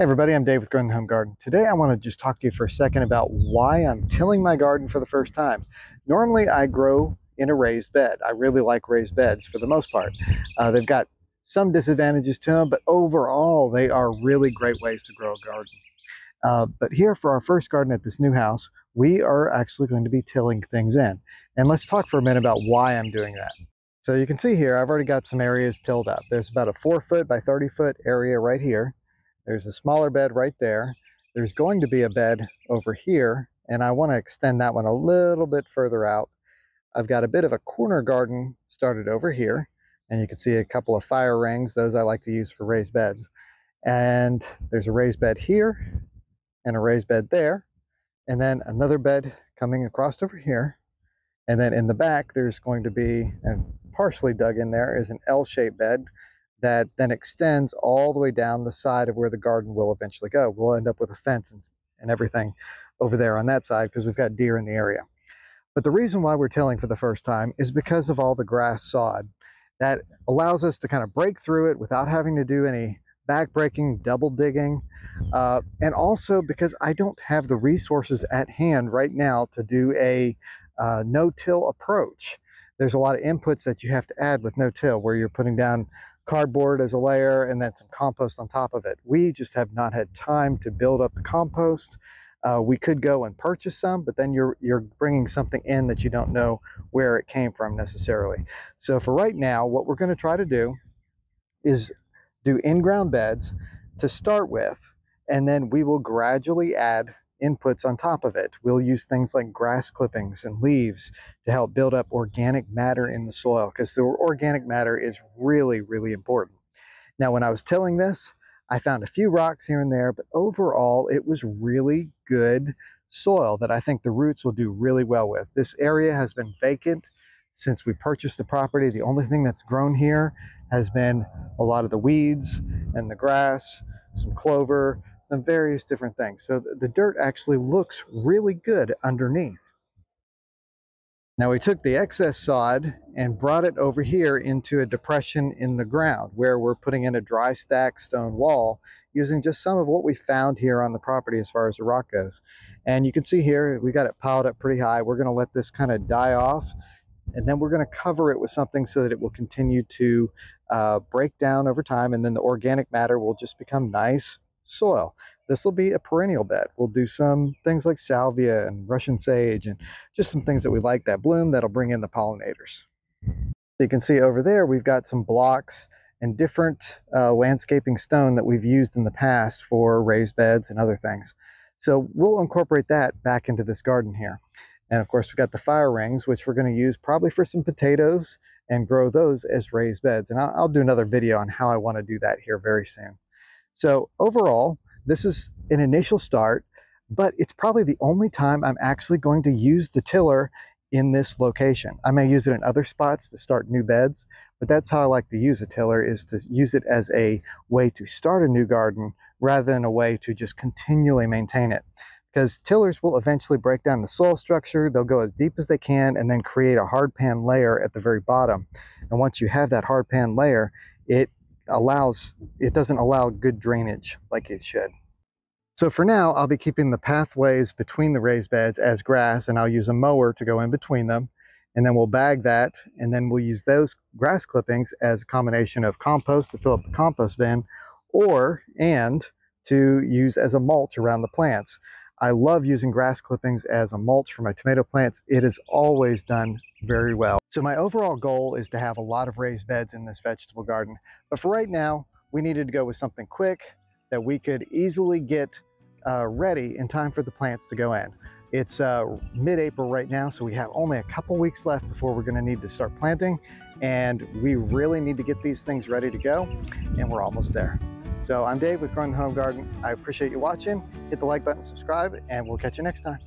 Hey everybody, I'm Dave with Growing the Home Garden. Today I want to just talk to you for a second about why I'm tilling my garden for the first time. Normally I grow in a raised bed. I really like raised beds for the most part. They've got some disadvantages to them, but overall they are really great ways to grow a garden. But here for our first garden at this new house, we are actually going to be tilling things in. And let's talk for a minute about why I'm doing that. So you can see here, I've already got some areas tilled up. There's about a 4-foot by 30-foot area right here. There's a smaller bed right there. There's going to be a bed over here, and I want to extend that one a little bit further out. I've got a bit of a corner garden started over here, and you can see a couple of fire rings. Those I like to use for raised beds. And there's a raised bed here and a raised bed there, and then another bed coming across over here. And then in the back, there's going to be, and partially dug in there, is an L-shaped bed that then extends all the way down the side of where the garden will eventually go. We'll end up with a fence and everything over there on that side because we've got deer in the area. But the reason why we're tilling for the first time is because of all the grass sod. That allows us to kind of break through it without having to do any back-breaking, double digging, and also because I don't have the resources at hand right now to do a no-till approach. There's a lot of inputs that you have to add with no-till, where you're putting down cardboard as a layer and then some compost on top of it. We just have not had time to build up the compost. We could go and purchase some, but then you're bringing something in that you don't know where it came from necessarily. So for right now, what we're going to try to do is do in-ground beds to start with, and then we will gradually add inputs on top of it. We'll use things like grass clippings and leaves to help build up organic matter in the soil, because the organic matter is really, really important. Now, when I was tilling this, I found a few rocks here and there, but overall it was really good soil that I think the roots will do really well with. This area has been vacant since we purchased the property. The only thing that's grown here has been a lot of the weeds and the grass, some clover, some various different things. So the dirt actually looks really good underneath. Now we took the excess sod and brought it over here into a depression in the ground where we're putting in a dry stack stone wall using just some of what we found here on the property as far as the rock goes. And you can see here, we got it piled up pretty high. We're gonna let this kind of die off, and then we're gonna cover it with something so that it will continue to break down over time, and then the organic matter will just become nice soil. This will be a perennial bed. We'll do some things like salvia and Russian sage and just some things that we like that bloom that'll bring in the pollinators. You can see over there we've got some blocks and different landscaping stone that we've used in the past for raised beds and other things. So we'll incorporate that back into this garden here. And of course we've got the fire rings, which we're going to use probably for some potatoes and grow those as raised beds. And I'll do another video on how I want to do that here very soon. So overall, this is an initial start, but it's probably the only time I'm actually going to use the tiller in this location. I may use it in other spots to start new beds, but that's how I like to use a tiller, is to use it as a way to start a new garden rather than a way to just continually maintain it. Because tillers will eventually break down the soil structure, they'll go as deep as they can and then create a hard pan layer at the very bottom. And once you have that hard pan layer, it doesn't allow good drainage like it should. So for now, I'll be keeping the pathways between the raised beds as grass, and I'll use a mower to go in between them. And then we'll bag that, and then we'll use those grass clippings as a combination of compost to fill up the compost bin, and to use as a mulch around the plants. I love using grass clippings as a mulch for my tomato plants. It has always done very well. So my overall goal is to have a lot of raised beds in this vegetable garden. But for right now, we needed to go with something quick that we could easily get ready in time for the plants to go in. It's mid-April right now, so we have only a couple weeks left before we're gonna need to start planting. And we really need to get these things ready to go, and we're almost there. So I'm Dave with Growing the Home Garden. I appreciate you watching. Hit the like button, subscribe, and we'll catch you next time.